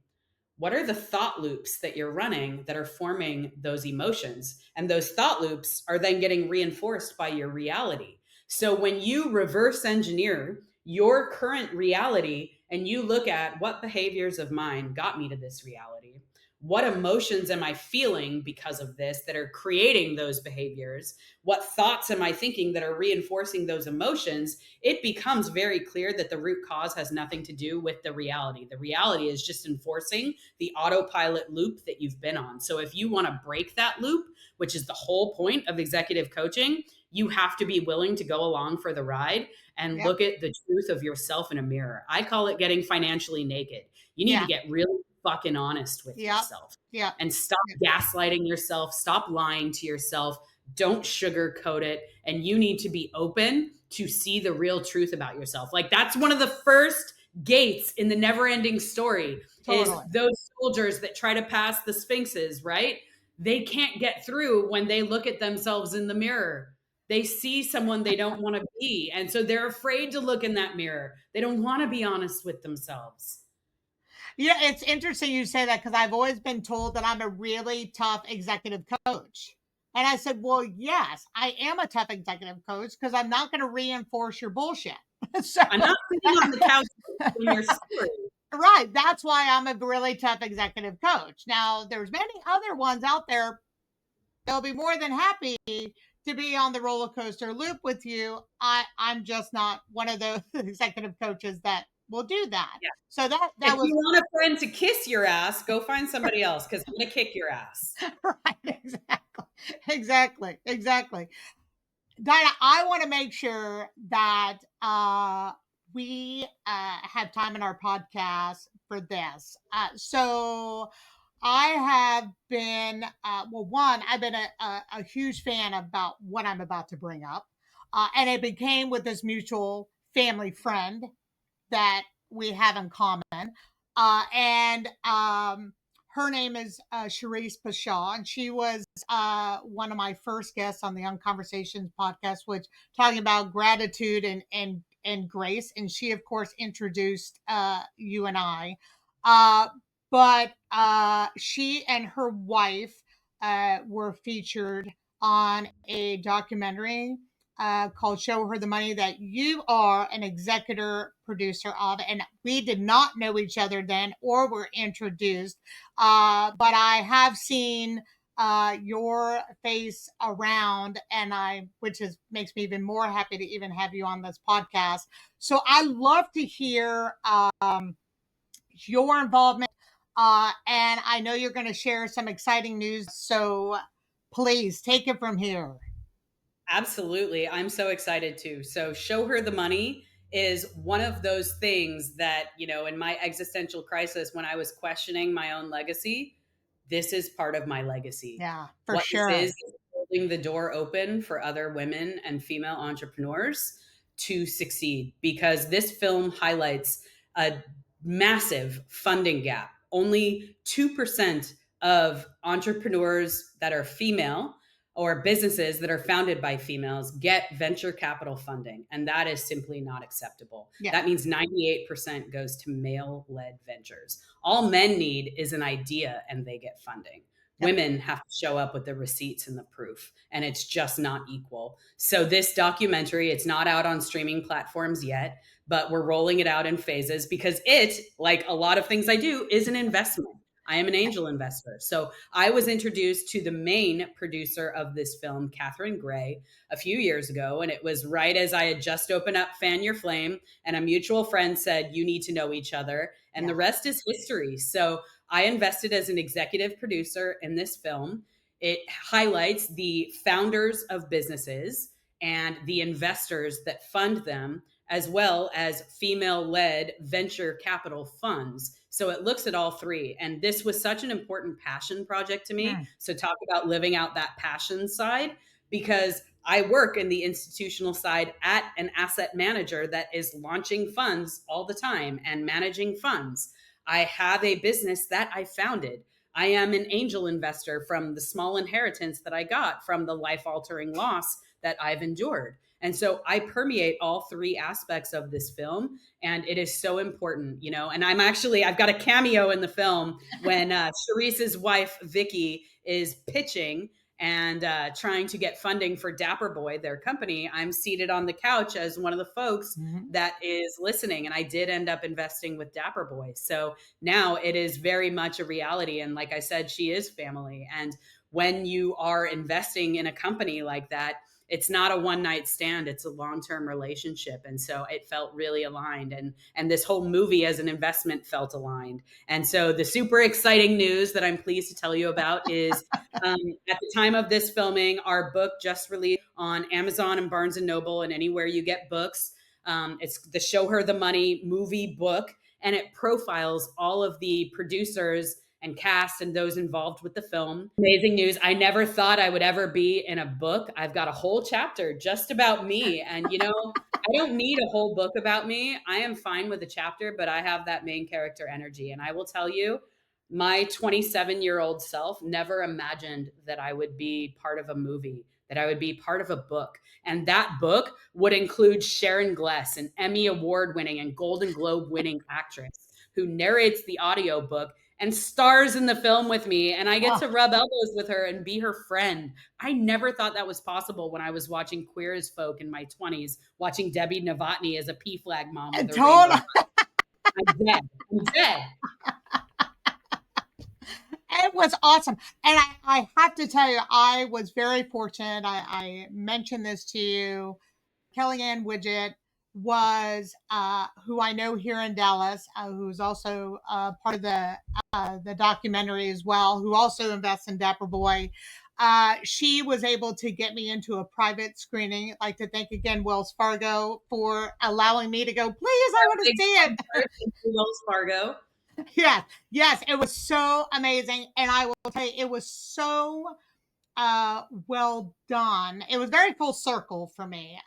what are the thought loops that you're running that are forming those emotions? And those thought loops are then getting reinforced by your reality. So when you reverse engineer your current reality and you look at what behaviors of mine got me to this reality, what emotions am I feeling because of this that are creating those behaviors? What thoughts am I thinking that are reinforcing those emotions? It becomes very clear that the root cause has nothing to do with the reality. The reality is just enforcing the autopilot loop that you've been on. So if you want to break that loop, which is the whole point of executive coaching, you have to be willing to go along for the ride and Yep. look at the truth of yourself in a mirror. I call it getting financially naked. You need to Yeah. get really fucking honest with Yep. yourself Yep. and stop gaslighting yourself, stop lying to yourself, don't sugarcoat it, and you need to be open to see the real truth about yourself. Like that's one of the first gates in the never-ending story is Totally. those soldiers that try to pass the sphinxes, right? They can't get through when they look at themselves in the mirror. They see someone they don't want to be. And so they're afraid to look in that mirror. They don't want to be honest with themselves. Yeah, it's interesting you say that because I've always been told that I'm a really tough executive coach. And I said, well, yes, I am a tough executive coach because I'm not going to reinforce your bullshit. So, I'm not sitting on the couch in your story. right. That's why I'm a really tough executive coach. Now, there's many other ones out there. They'll be more than happy to be on the roller coaster loop with you. I'm just not one of those executive coaches that will do that. Yeah. So that If was you want a friend to kiss your ass, go find somebody else because I'm going to kick your ass. right. Exactly. Diana, I want to make sure that we have time in our podcast for this. So I have been, one, I've been a huge fan about what I'm about to bring up. And it became with this mutual family friend that we have in common. And her name is Charisse Pashaw, and she was one of my first guests on the Unconversations podcast, which talking about gratitude and grace. And she, of course, introduced you and I. But she and her wife were featured on a documentary called Show Her the Money that you are an executive producer of. And we did not know each other then or were introduced. But I have seen your face around which makes me even more happy to even have you on this podcast. So I love to hear your involvement. And I know you're going to share some exciting news. So please take it from here. Absolutely. I'm so excited too. So, Show Her the Money is one of those things that, in my existential crisis, when I was questioning my own legacy, this is part of my legacy. Yeah, for What sure. this is holding the door open for other women and female entrepreneurs to succeed because this film highlights a massive funding gap. Only 2% of entrepreneurs that are female or businesses that are founded by females get venture capital funding. And that is simply not acceptable. Yeah. That means 98% goes to male led ventures. All men need is an idea and they get funding. Yep. Women have to show up with the receipts and the proof, and it's just not equal. So this documentary, it's not out on streaming platforms yet, but we're rolling it out in phases because it, like a lot of things I do, is an investment. I am an angel investor. So I was introduced to the main producer of this film, Catherine Gray, a few years ago. And it was right as I had just opened up Fan Your Flame, and a mutual friend said, you need to know each other. And the rest is history. So I invested as an executive producer in this film. It highlights the founders of businesses and the investors that fund them, as well as female-led venture capital funds. So it looks at all three. And this was such an important passion project to me. Yeah. So talk about living out that passion side, because I work in the institutional side at an asset manager that is launching funds all the time and managing funds. I have a business that I founded. I am an angel investor from the small inheritance that I got from the life-altering loss that I've endured. And so I permeate all three aspects of this film, and it is so important, and I've got a cameo in the film when Charisse's wife, Vicky, is pitching, and trying to get funding for Dapper Boy, their company, I'm seated on the couch as one of the folks that is listening. And I did end up investing with Dapper Boy. So now it is very much a reality. And like I said, she is family. And when you are investing in a company like that, it's not a one night stand, it's a long-term relationship. And so it felt really aligned, and this whole movie as an investment felt aligned. And so the super exciting news that I'm pleased to tell you about is at the time of this filming, our book just released on Amazon and Barnes and Noble and anywhere you get books. It's the Show Her the Money movie book, and it profiles all of the producers and cast and those involved with the film. Amazing news. I never thought I would ever be in a book. I've got a whole chapter just about me. And, I don't need a whole book about me. I am fine with a chapter, but I have that main character energy. And I will tell you, my 27-year-old self never imagined that I would be part of a movie, that I would be part of a book. And that book would include Sharon Gless, an Emmy Award winning and Golden Globe winning actress who narrates the audiobook and stars in the film with me. And I get to rub elbows with her and be her friend. I never thought that was possible when I was watching Queer as Folk in my 20s, watching Debbie Novotny as a PFLAG mom with her rainbow. I'm dead. I'm dead. It was awesome. And I have to tell you, I was very fortunate. I mentioned this to you. Kellyanne Widget was who I know here in Dallas, who's also part of the documentary as well, who also invests in Dapper Boy. She was able to get me into a private screening. I'd like to thank again Wells Fargo for allowing me to go. Please, I want to see it. Wells Fargo. Yes, it was so amazing, and I will tell you, it was so well done. It was very full circle for me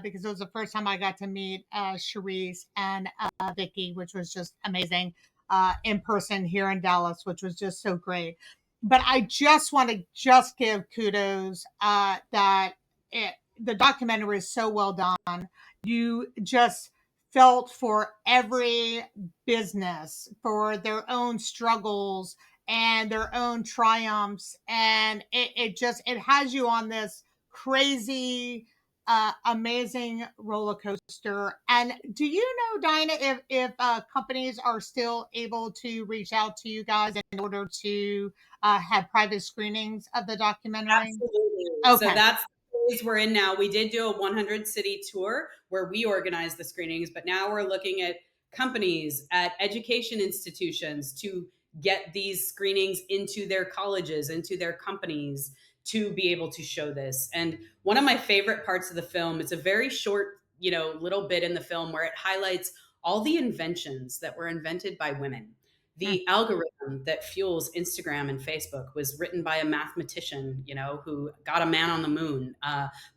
because it was the first time I got to meet Charisse and Vicky, which was just amazing in person here in Dallas, which was just so great. But I just want to just give kudos that the documentary is so well done. You just felt for every business, for their own struggles and their own triumphs, and it has you on this crazy amazing roller coaster. And do you know, Diana, if companies are still able to reach out to you guys in order to have private screenings of the documentary? Absolutely. Okay. So that's the phase we're in now. We did do a 100 city tour where we organized the screenings, but now we're looking at companies, at education institutions to get these screenings into their colleges, into their companies to be able to show this. And one of my favorite parts of the film, it's a very short, little bit in the film where it highlights all the inventions that were invented by women. The algorithm that fuels Instagram and Facebook was written by a mathematician, who got a man on the moon.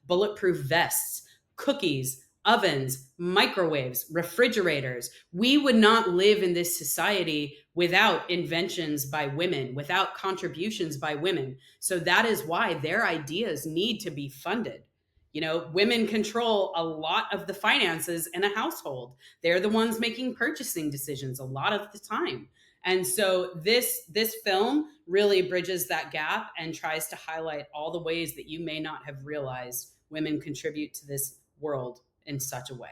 Bulletproof vests, cookies, ovens, microwaves, refrigerators. We would not live in this society without inventions by women, without contributions by women. So that is why their ideas need to be funded. Women control a lot of the finances in a household. They're the ones making purchasing decisions a lot of the time. And so this film really bridges that gap and tries to highlight all the ways that you may not have realized women contribute to this world in such a way.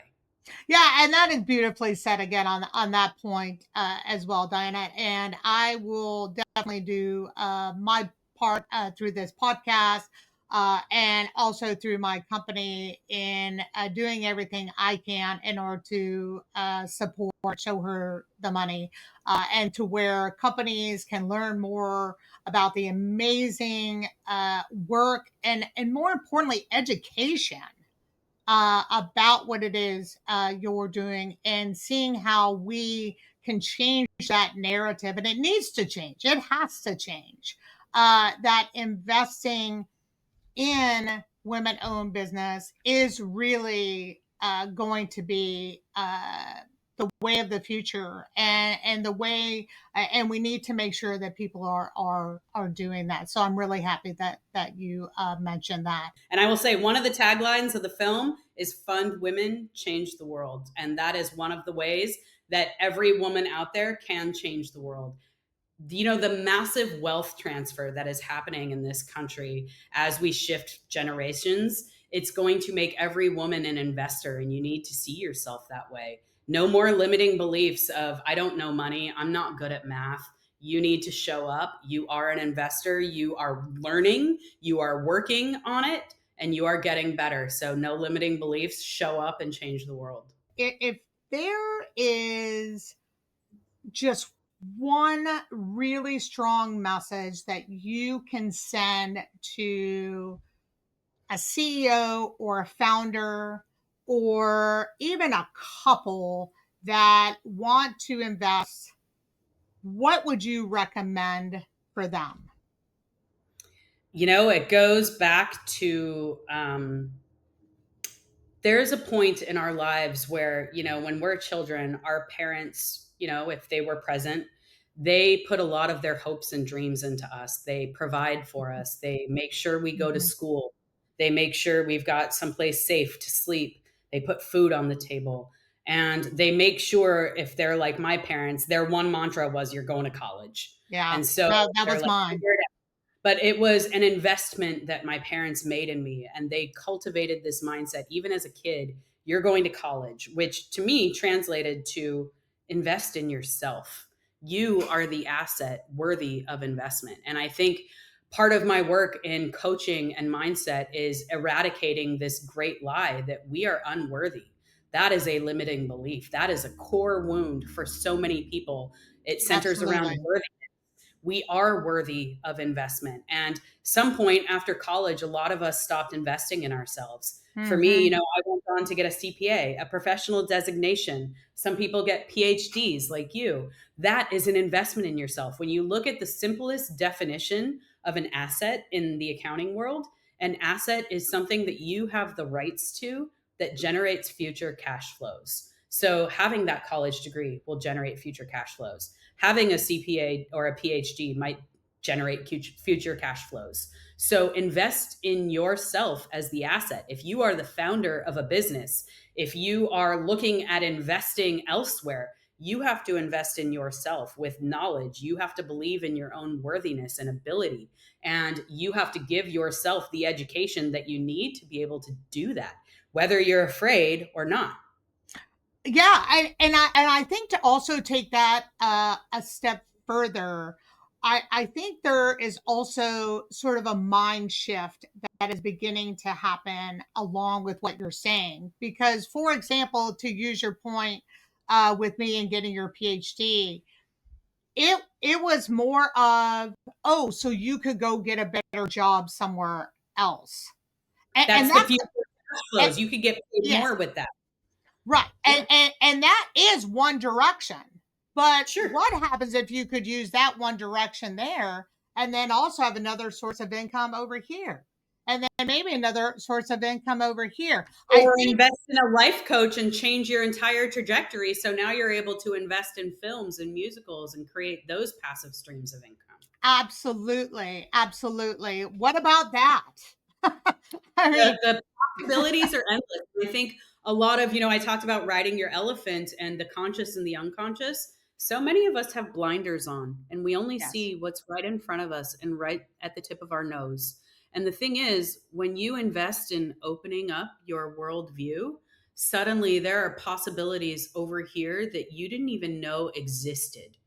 Yeah, and that is beautifully said again on that point as well, Diana. And I will definitely do my part through this podcast and also through my company in doing everything I can in order to support Show Her the Money and to where companies can learn more about the amazing work and more importantly, education about what it is you're doing and seeing how we can change that narrative. And it needs to change, it has to change. That investing in women owned business is really going to be the way of the future and the way and we need to make sure that people are doing that. So I'm really happy that you mentioned that. And I will say one of the taglines of the film is fund women, change the world. And that is one of the ways that every woman out there can change the world. the massive wealth transfer that is happening in this country as we shift generations, it's going to make every woman an investor, and you need to see yourself that way. No more limiting beliefs of, I don't know money, I'm not good at math. You need to show up. You are an investor. You are learning. You are working on it, and you are getting better. So, no limiting beliefs. Show up and change the world. If there is just one really strong message that you can send to a CEO or a founder or even a couple that want to invest, what would you recommend for them? It goes back to there's a point in our lives where, when we're children, our parents, if they were present, they put a lot of their hopes and dreams into us. They provide for us. They make sure we go to Mhm. school. They make sure we've got someplace safe to sleep. They put food on the table. And they make sure, if they're like my parents, their one mantra was, you're going to college. Yeah, And so that they're was like, mine. but it was an investment that my parents made in me, and they cultivated this mindset even as a kid. You're going to college, which to me translated to invest in yourself. You are the asset worthy of investment. And I think part of my work in coaching and mindset is eradicating this great lie that we are unworthy. That is a limiting belief. That is a core wound for so many people. It centers around Absolutely. worthiness. We are worthy of investment. And some point after college, a lot of us stopped investing in ourselves. For me, Hmm. I went on to get a CPA, a professional designation. Some people get PhDs like you. That is an investment in yourself. When you look at the simplest definition of an asset in the accounting world, an asset is something that you have the rights to that generates future cash flows. So having that college degree will generate future cash flows. Having a CPA or a PhD might generate future cash flows. So invest in yourself as the asset. If you are the founder of a business, if you are looking at investing elsewhere, you have to invest in yourself with knowledge. You have to believe in your own worthiness and ability. And you have to give yourself the education that you need to be able to do that, whether you're afraid or not. Yeah, and I think to also take that a step further, I think there is also sort of a mind shift that is beginning to happen along with what you're saying. Because, for example, to use your point with me and getting your PhD, it was more of, oh, so you could go get a better job somewhere else, and That's the that's future cash and, flows. You could get paid yes. more with that. Right. Yeah, And that is one direction. But sure. what happens if you could use that one direction there and then also have another source of income over here? And then maybe another source of income over here. I Or think invest in a life coach and change your entire trajectory. So now you're able to invest in films and musicals and create those passive streams of income. absolutely, absolutely. What about that? I mean, The possibilities are endless. I think a lot of, I talked about riding your elephant and the conscious and the unconscious. So many of us have blinders on, and we only yes. see what's right in front of us and right at the tip of our nose. And the thing is, when you invest in opening up your worldview, suddenly there are possibilities over here that you didn't even know existed.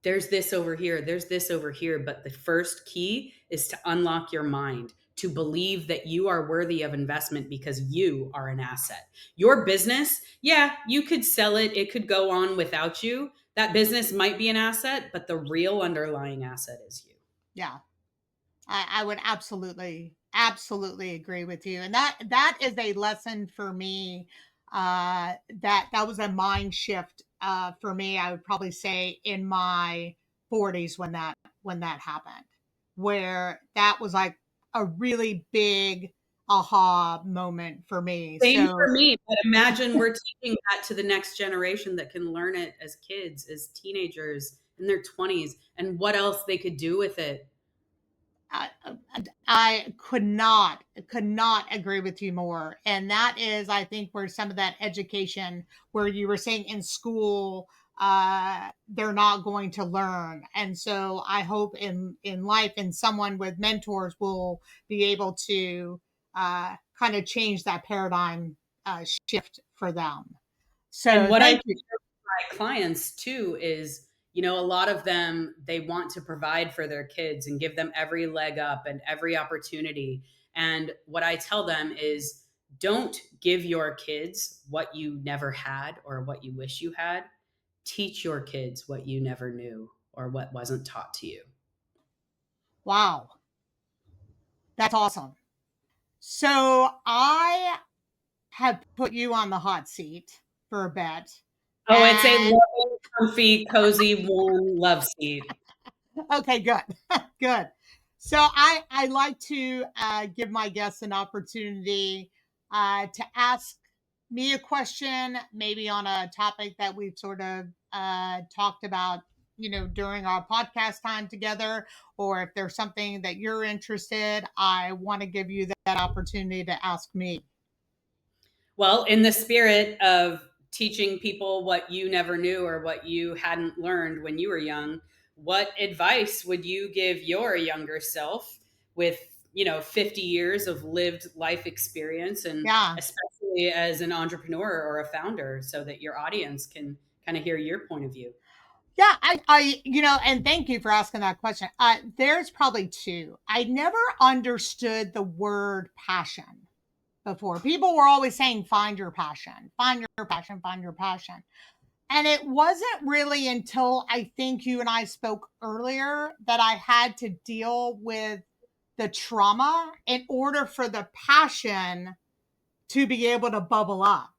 There's this over here, there's this over here. But the first key is to unlock your mind, to believe that you are worthy of investment because you are an asset. Your business, yeah, you could sell it, it could go on without you. That business might be an asset, but the real underlying asset is you. Yeah. I would absolutely, absolutely agree with you. And that is a lesson for me. That was a mind shift for me. I would probably say in my 40s when that happened, where that was like a really big aha moment for me. Same So for me, but imagine we're taking that to the next generation that can learn it as kids, as teenagers in their 20s, and what else they could do with it. I, I could not agree with you more. And that is, I think, where some of that education, where you were saying in school, they're not going to learn. And so I hope in life, and someone with mentors will be able to kind of change that paradigm shift for them. And So what I thank share you. with my clients too is, you know, a lot of them, they want to provide for their kids and give them every leg up and every opportunity. And what I tell them is, don't give your kids what you never had or what you wish you had. Teach your kids what you never knew or what wasn't taught to you. Wow, that's awesome. So I have put you on the hot seat for a bit. Oh, it's a And loving, comfy, cozy, warm love seat. okay, good. Good. So I like to give my guests an opportunity to ask me a question, maybe on a topic that we've sort of talked about, during our podcast time together, or if there's something that you're interested, I want to give you that opportunity to ask me. Well, in the spirit of teaching people what you never knew or what you hadn't learned when you were young, what advice would you give your younger self with, 50 years of lived life experience, and Yeah. especially as an entrepreneur or a founder, so that your audience can kind of hear your point of view? Yeah, and thank you for asking that question. There's probably two. I never understood the word passion before. People were always saying, find your passion, find your passion, find your passion. And it wasn't really until I think you and I spoke earlier that I had to deal with the trauma in order for the passion to be able to bubble up.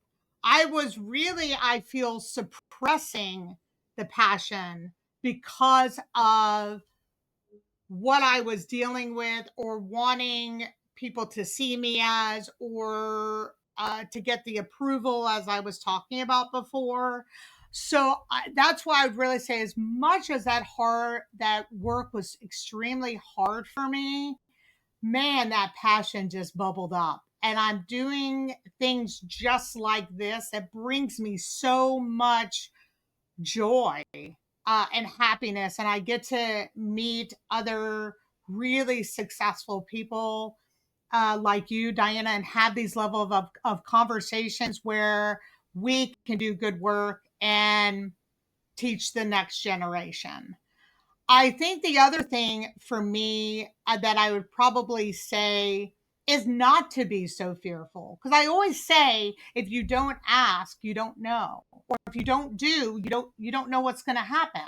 I was really, I feel, suppressing the passion because of what I was dealing with, or wanting people to see me as, or to get the approval, as I was talking about before. So that's why I would really say, as much as that work was extremely hard for me, man, that passion just bubbled up. And I'm doing things just like this that brings me so much joy and happiness. And I get to meet other really successful people like you, Diana, and have these level of conversations where we can do good work and teach the next generation. I think the other thing for me that I would probably say is not to be so fearful. Because I always say, if you don't ask, you don't know. Or if you don't do, you don't know what's going to happen.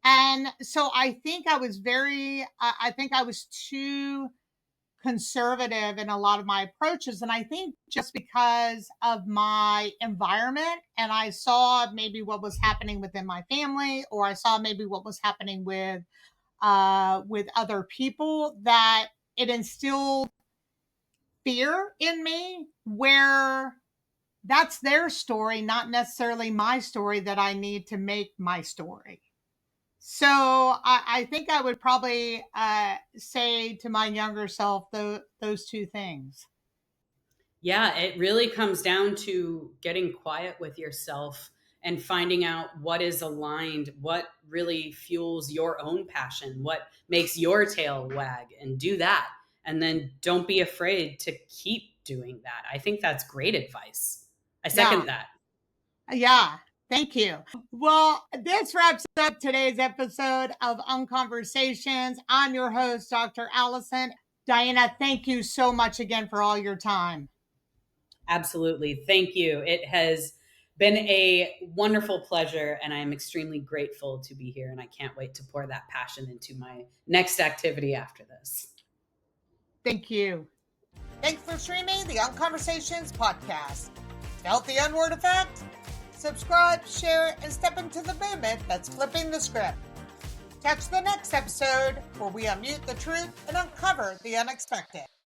And so I think I think I was too conservative in a lot of my approaches. And I think just because of my environment, and I saw maybe what was happening within my family, or I saw maybe what was happening with other people, that it instilled fear in me, where that's their story, not necessarily my story, that I need to make my story. So I think I would probably say to my younger self those two things. Yeah, it really comes down to getting quiet with yourself and finding out what is aligned, what really fuels your own passion, what makes your tail wag, and do that. And then don't be afraid to keep doing that. I think that's great advice. I Yeah. second that. Yeah. Thank you. Well, this wraps up today's episode of Unconversations. I'm your host, Dr. Allison. Diana, thank you so much again for all your time. Absolutely. Thank you. It has been a wonderful pleasure, and I am extremely grateful to be here. And I can't wait to pour that passion into my next activity after this. Thank you. Thanks for streaming the Unconversations podcast. To help the Unword Effect, subscribe, share, and step into the movement that's flipping the script. Catch the next episode where we unmute the truth and uncover the unexpected.